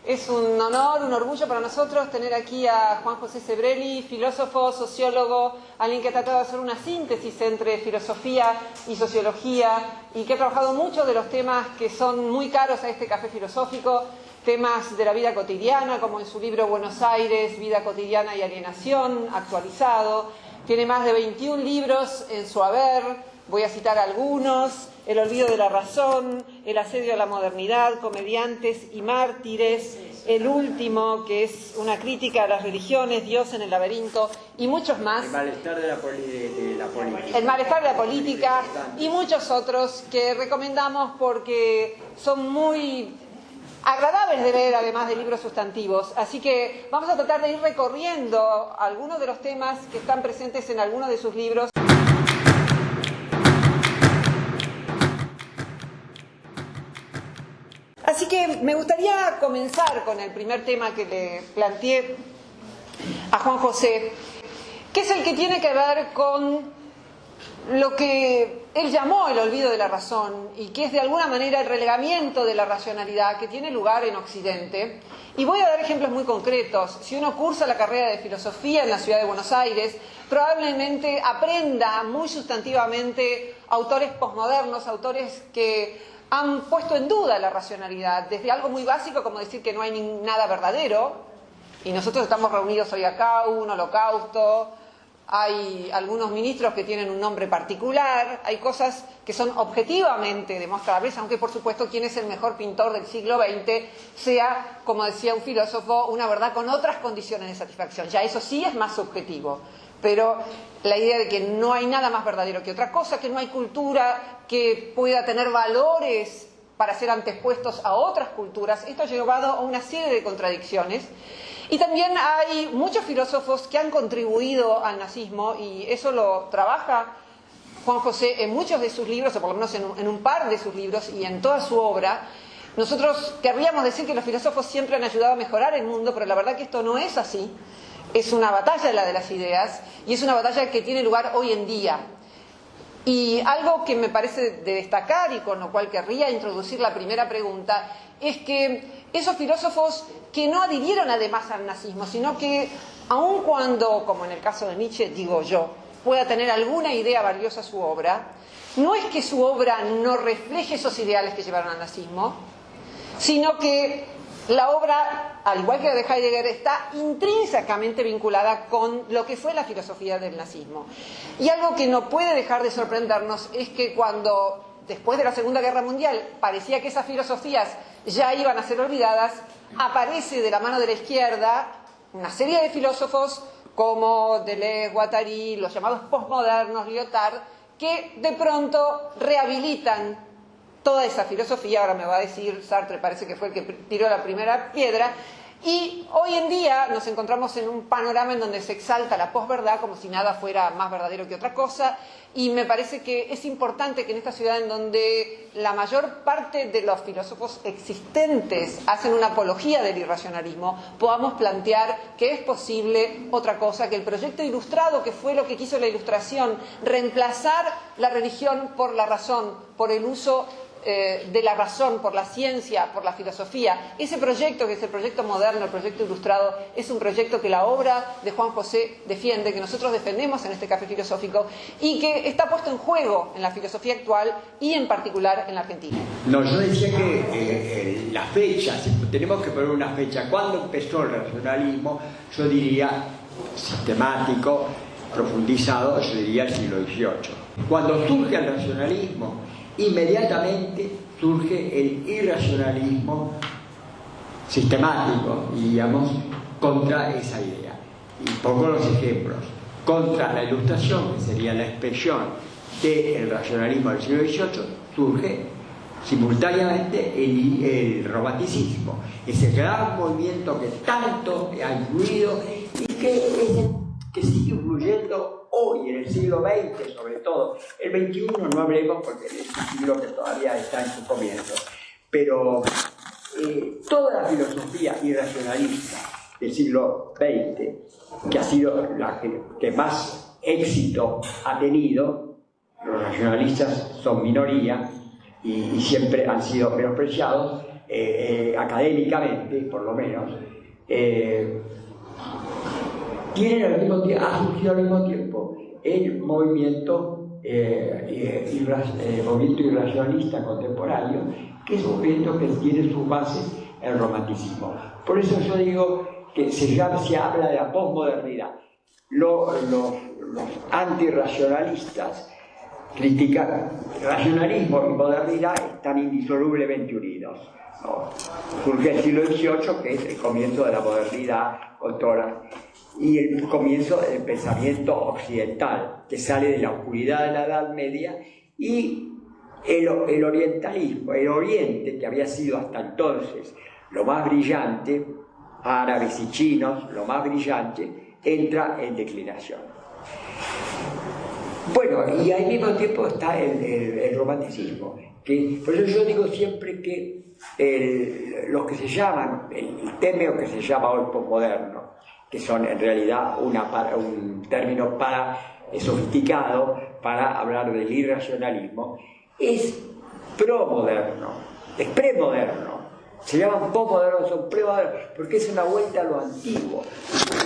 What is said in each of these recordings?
Es un honor, un orgullo para nosotros tener aquí a Juan José Sebrelli, filósofo, sociólogo, alguien que ha tratado de hacer una síntesis entre filosofía y sociología y que ha trabajado mucho de los temas que son muy caros a este café filosófico, temas de la vida cotidiana, como en su libro Buenos Aires, Vida cotidiana y alienación, actualizado. Tiene más de 21 libros en su haber, voy a citar algunos: El olvido de la razón, El asedio a la modernidad, Comediantes y mártires, el último, que es una crítica a las religiones, Dios en el laberinto, y muchos más. El malestar de la política. El malestar de la política y muchos otros que recomendamos porque son muy agradables de leer, además de libros sustantivos. Así que vamos a tratar de ir recorriendo algunos de los temas que están presentes en algunos de sus libros. Así que me gustaría comenzar con el primer tema que le planteé a Juan José, que es el que tiene que ver con lo que él llamó el olvido de la razón y que es de alguna manera el relegamiento de la racionalidad que tiene lugar en Occidente. Y voy a dar ejemplos muy concretos. Si uno cursa la carrera de filosofía en la ciudad de Buenos Aires, probablemente aprenda muy sustantivamente autores posmodernos, autores que han puesto en duda la racionalidad, desde algo muy básico como decir que no hay nada verdadero, y nosotros estamos reunidos hoy acá, hubo un holocausto, hay algunos ministros que tienen un nombre particular, hay cosas que son objetivamente demostrables, aunque por supuesto quién es el mejor pintor del siglo XX sea, como decía un filósofo, una verdad con otras condiciones de satisfacción. Ya eso sí es más subjetivo, pero la idea de que no hay nada más verdadero que otra cosa, que no hay cultura que pueda tener valores para ser antepuestos a otras culturas, esto ha llevado a una serie de contradicciones. Y también hay muchos filósofos que han contribuido al nazismo, y eso lo trabaja Juan José en muchos de sus libros, o por lo menos en un par de sus libros y en toda su obra. Nosotros querríamos decir que los filósofos siempre han ayudado a mejorar el mundo, pero la verdad que esto no es así. Es una batalla la de las ideas, y es una batalla que tiene lugar hoy en día. Y algo que me parece de destacar, y con lo cual querría introducir la primera pregunta, es que esos filósofos que no adhirieron además al nazismo, sino que aun cuando, como en el caso de Nietzsche, digo yo, pueda tener alguna idea valiosa su obra, no es que su obra no refleje esos ideales que llevaron al nazismo, sino que la obra, al igual que la de Heidegger, está intrínsecamente vinculada con lo que fue la filosofía del nazismo. Y algo que no puede dejar de sorprendernos es que cuando, después de la Segunda Guerra Mundial, parecía que esas filosofías ya iban a ser olvidadas, aparece de la mano de la izquierda una serie de filósofos como Deleuze, Guattari, los llamados postmodernos, Lyotard, que de pronto rehabilitan toda esa filosofía. Ahora me va a decir Sartre, parece que fue el que tiró la primera piedra, y hoy en día nos encontramos en un panorama en donde se exalta la posverdad como si nada fuera más verdadero que otra cosa, y me parece que es importante que en esta ciudad en donde la mayor parte de los filósofos existentes hacen una apología del irracionalismo, podamos plantear que es posible otra cosa, que el proyecto ilustrado, que fue lo que quiso la Ilustración, reemplazar la religión por la razón, por el uso de la razón, por la ciencia, por la filosofía. Ese proyecto, que es el proyecto moderno, el proyecto ilustrado, es un proyecto que la obra de Juan José defiende, que nosotros defendemos en este café filosófico, y que está puesto en juego en la filosofía actual y en particular en la Argentina. No, yo decía que la fecha, si tenemos que poner una fecha, ¿cuándo empezó el racionalismo? Yo diría sistemático, profundizado, yo diría el siglo XVIII. Cuando surge el racionalismo, inmediatamente surge el irracionalismo sistemático, digamos, contra esa idea. Y pongo los ejemplos. Contra la Ilustración, que sería la expresión del racionalismo del siglo XVIII, surge simultáneamente el romanticismo, ese gran movimiento que tanto ha influido y que sigue influyendo hoy en el siglo XX, sobre todo. El XXI no hablemos porque es un siglo que todavía está en sus comienzos, pero toda la filosofía irracionalista del siglo XX, que ha sido la que más éxito ha tenido, los racionalistas son minoría y siempre han sido menospreciados, académicamente, por lo menos, tienen al mismo tiempo, ha surgido al mismo tiempo el movimiento irracionalista contemporáneo, que es un movimiento que tiene su base en el romanticismo. Por eso yo digo que se habla de la posmodernidad. Los antirracionalistas critican racionalismo y modernidad, están indisolublemente unidos, ¿no? Surge el siglo XVIII, que es el comienzo de la modernidad y el comienzo del pensamiento occidental, que sale de la oscuridad de la Edad Media, y el orientalismo, el Oriente, que había sido hasta entonces lo más brillante, árabes y chinos, lo más brillante, entra en declinación. Bueno, y al mismo tiempo está el romanticismo, que por eso yo digo siempre que los que se llaman, el término que se llama hoy posmoderno, que son en realidad un término sofisticado para hablar del irracionalismo, es promoderno, es premoderno. Se llaman posmodernos, son premodernos, porque es una vuelta a lo antiguo.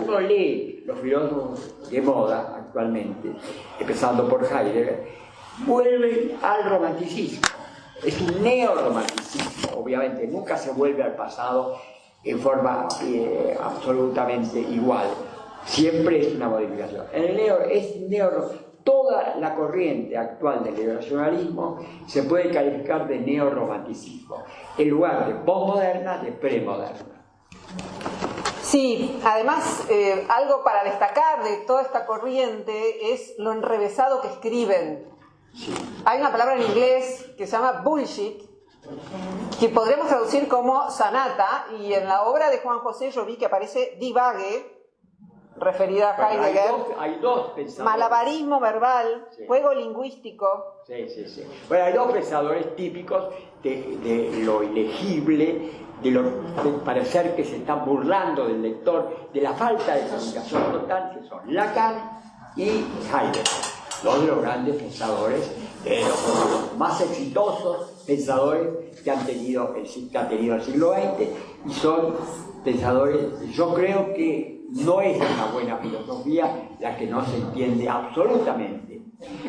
Uno lee los filósofos de moda actualmente, empezando por Heidegger, vuelven al romanticismo. Es un neorromanticismo, obviamente, nunca se vuelve al pasado en forma absolutamente igual. Siempre es una modificación. Toda la corriente actual del irracionalismo se puede calificar de neorromanticismo, en lugar de posmoderna, de premoderna. Sí, además, algo para destacar de toda esta corriente es lo enrevesado que escriben. Sí. Hay una palabra en inglés que se llama bullshit, que podremos traducir como sanata, y en la obra de Juan José yo vi que aparece divague, referida a Heidegger. Hay dos pensadores. Malabarismo verbal, sí. Juego lingüístico. Sí. Bueno, hay dos pensadores típicos de lo ilegible, de parecer que se están burlando del lector, de la falta de comunicación total, que son Lacan y Heidegger, dos de los grandes pensadores, los más exitosos pensadores que ha tenido el siglo XX, y son pensadores, yo creo que no es una buena filosofía la que no se entiende absolutamente.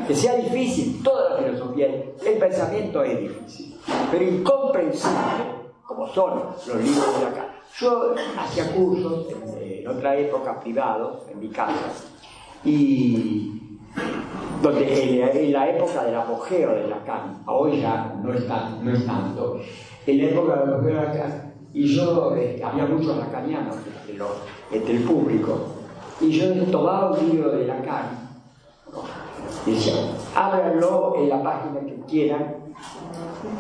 Que sea difícil, toda la filosofía, el pensamiento es difícil, pero incomprensible, como son los libros de Lacan. Yo hacía cursos en otra época privados, en mi casa, y donde en la época del apogeo de Lacan, hoy ya no es tanto, en la época del apogeo de Lacan, y yo, había muchos lacanianos entre el público, y yo tomaba un libro de Lacan, ¿no? Y decía, ábranlo en la página que quieran,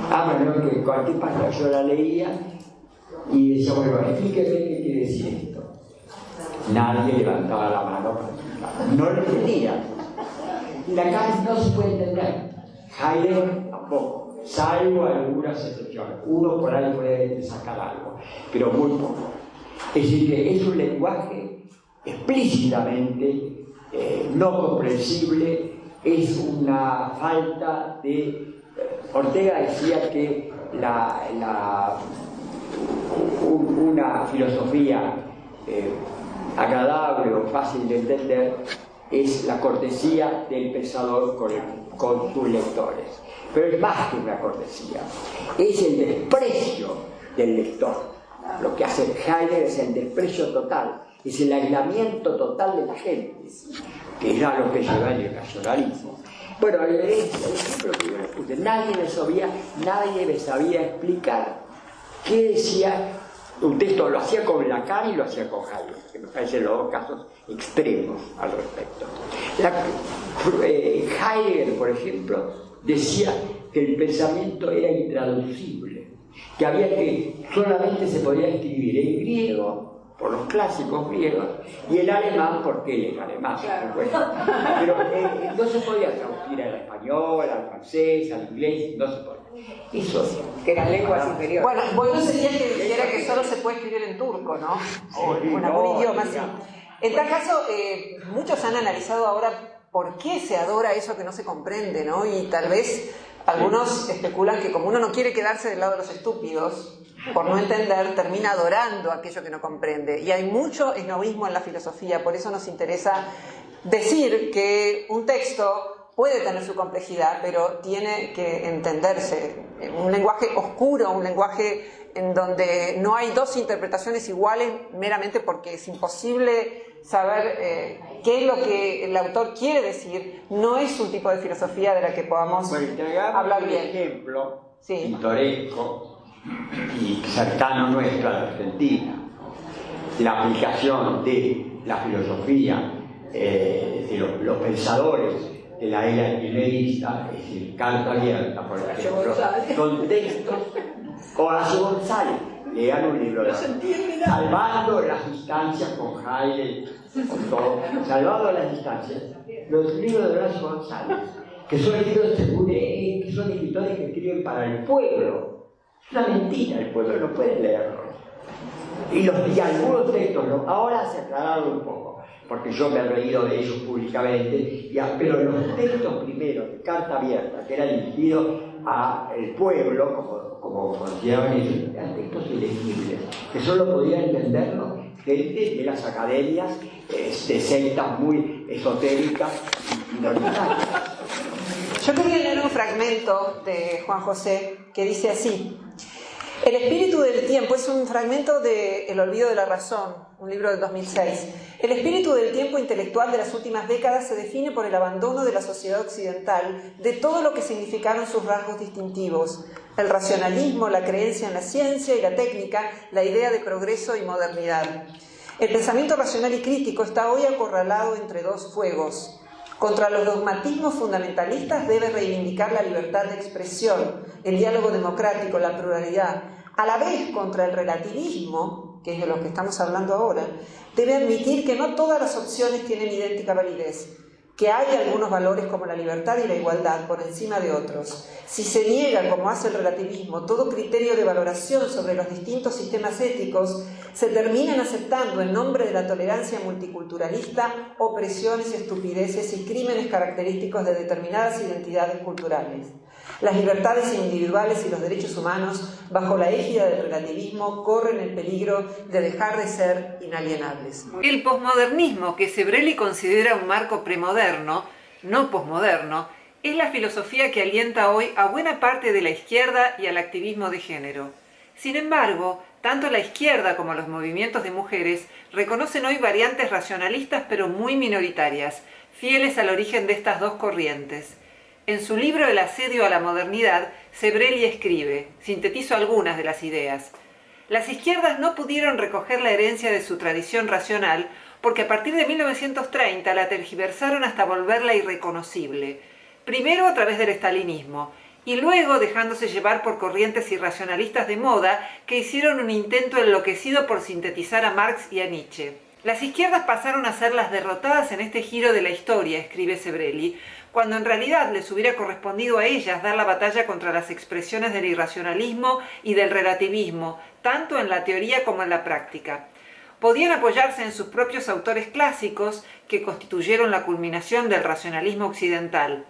ábranlo en cualquier página. Yo la leía y decía, bueno, explíqueme qué quiere decir esto. Nadie levantaba la mano, no lo entendía. Lacan no se puede entender, Heidegger tampoco, salvo algunas excepciones. Uno por ahí puede sacar algo, pero muy poco. Es decir, que es un lenguaje explícitamente no comprensible, es una falta de... Ortega decía que una filosofía agradable o fácil de entender es la cortesía del pensador con sus lectores. Pero es más que una cortesía, es el desprecio del lector. Lo que hace Heidegger es el desprecio total, es el aislamiento total de la gente, que era lo que lleva el irracionalismo. Bueno, el ejemplo que yo les puse, nadie me sabía explicar qué decía un texto. Lo hacía con Lacan y lo hacía con Heidegger, que me parecen los dos casos extremos al respecto. Heidegger, por ejemplo, decía que el pensamiento era intraducible, que solamente se podía escribir en griego, por los clásicos griegos, y el alemán, porque él es alemán, claro. Pero no se podía traducir al español, al francés, al inglés, no se podía. Eso que eran lenguas inferiores. Bueno sería que dijera que solo se puede escribir en turco, ¿no? O en algún idioma así. En tal caso, muchos han analizado ahora por qué se adora eso que no se comprende, ¿no? Y tal vez algunos especulan que como uno no quiere quedarse del lado de los estúpidos, por no entender, termina adorando aquello que no comprende. Y hay mucho esnovismo en la filosofía, por eso nos interesa decir que un texto puede tener su complejidad, pero tiene que entenderse. Un lenguaje oscuro, un lenguaje en donde no hay dos interpretaciones iguales meramente porque es imposible saber qué es lo que el autor quiere decir, no es un tipo de filosofía de la que podamos hablar bien. Un ejemplo pintoresco y cercano nuestro a la Argentina, la aplicación de la filosofía de los pensadores de la era primerista, es decir, Carta Abierta, por ejemplo, con textos, Horacio González, lean un libro de Salvando las distancias con Heidegger, con todo, Salvando las distancias, los libros de Horacio González, que son libros que son escritores que escriben para el pueblo. Es una mentira, el pueblo no puede leerlo. Y algunos textos, ahora se aclararon un poco, porque yo me he reído de ellos públicamente, pero los textos primeros de Carta Abierta, que era dirigido al pueblo, como consideraban ellos, eran textos ilegibles, que solo podían entenderlo gente de las academias, de sectas muy esotéricas y minoritarias. Yo quería leer un fragmento de Juan José que dice así: el espíritu del tiempo, es un fragmento de El olvido de la razón, un libro del 2006. El espíritu del tiempo intelectual de las últimas décadas se define por el abandono de la sociedad occidental de todo lo que significaron sus rasgos distintivos: el racionalismo, la creencia en la ciencia y la técnica, la idea de progreso y modernidad. El pensamiento racional y crítico está hoy acorralado entre dos fuegos. Contra los dogmatismos fundamentalistas debe reivindicar la libertad de expresión, el diálogo democrático, la pluralidad. A la vez, contra el relativismo, que es de lo que estamos hablando ahora, debe admitir que no todas las opciones tienen idéntica validez, que hay algunos valores como la libertad y la igualdad por encima de otros. Si se niega, como hace el relativismo, todo criterio de valoración sobre los distintos sistemas éticos, se terminan aceptando en nombre de la tolerancia multiculturalista opresiones, estupideces y crímenes característicos de determinadas identidades culturales. Las libertades individuales y los derechos humanos, bajo la égida del relativismo, corren el peligro de dejar de ser inalienables. El posmodernismo, que Sebrelli considera un marco premoderno, no posmoderno, es la filosofía que alienta hoy a buena parte de la izquierda y al activismo de género. Sin embargo, tanto la izquierda como los movimientos de mujeres reconocen hoy variantes racionalistas pero muy minoritarias, fieles al origen de estas dos corrientes. En su libro El asedio a la modernidad, Sebrelli escribe, sintetizo algunas de las ideas: las izquierdas no pudieron recoger la herencia de su tradición racional porque a partir de 1930 la tergiversaron hasta volverla irreconocible, primero a través del estalinismo y luego dejándose llevar por corrientes irracionalistas de moda que hicieron un intento enloquecido por sintetizar a Marx y a Nietzsche. Las izquierdas pasaron a ser las derrotadas en este giro de la historia, escribe Sebrelli, cuando en realidad les hubiera correspondido a ellas dar la batalla contra las expresiones del irracionalismo y del relativismo, tanto en la teoría como en la práctica. Podían apoyarse en sus propios autores clásicos, que constituyeron la culminación del racionalismo occidental.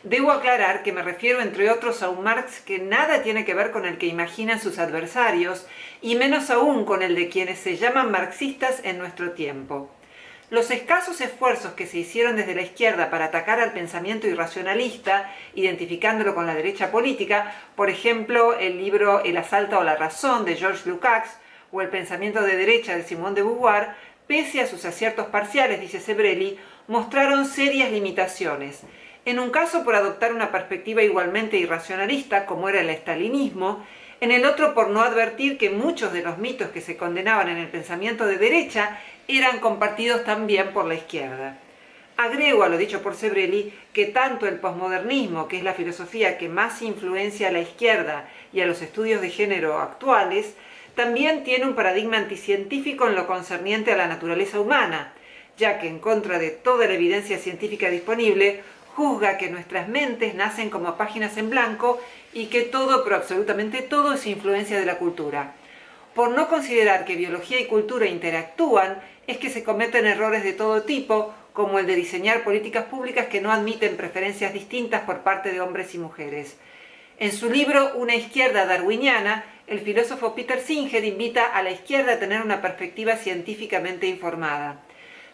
Debo aclarar que me refiero, entre otros, a un Marx que nada tiene que ver con el que imaginan sus adversarios, y menos aún con el de quienes se llaman marxistas en nuestro tiempo. Los escasos esfuerzos que se hicieron desde la izquierda para atacar al pensamiento irracionalista, identificándolo con la derecha política, por ejemplo, el libro El asalto a la razón de Georges Lukács o El pensamiento de derecha de Simone de Beauvoir, pese a sus aciertos parciales, dice Sebrelli, mostraron serias limitaciones. En un caso por adoptar una perspectiva igualmente irracionalista, como era el estalinismo, en el otro por no advertir que muchos de los mitos que se condenaban en el pensamiento de derecha eran compartidos también por la izquierda. Agrego a lo dicho por Sebrelli que tanto el posmodernismo, que es la filosofía que más influencia a la izquierda y a los estudios de género actuales, también tiene un paradigma anticientífico en lo concerniente a la naturaleza humana, ya que en contra de toda la evidencia científica disponible, juzga que nuestras mentes nacen como páginas en blanco y que todo, pero absolutamente todo, es influencia de la cultura. Por no considerar que biología y cultura interactúan, es que se cometen errores de todo tipo, como el de diseñar políticas públicas que no admiten preferencias distintas por parte de hombres y mujeres. En su libro Una izquierda darwiniana, el filósofo Peter Singer invita a la izquierda a tener una perspectiva científicamente informada.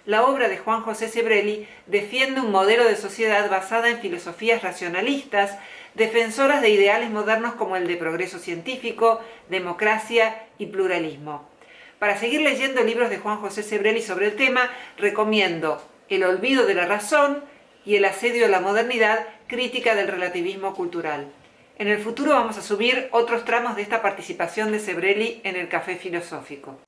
La obra de Juan José Sebrelli defiende un modelo de sociedad basada en filosofías racionalistas, defensoras de ideales modernos como el de progreso científico, democracia y pluralismo. Para seguir leyendo libros de Juan José Sebrelli sobre el tema, recomiendo El olvido de la razón y El asedio a la modernidad, crítica del relativismo cultural. En el futuro vamos a subir otros tramos de esta participación de Sebrelli en el Café Filosófico.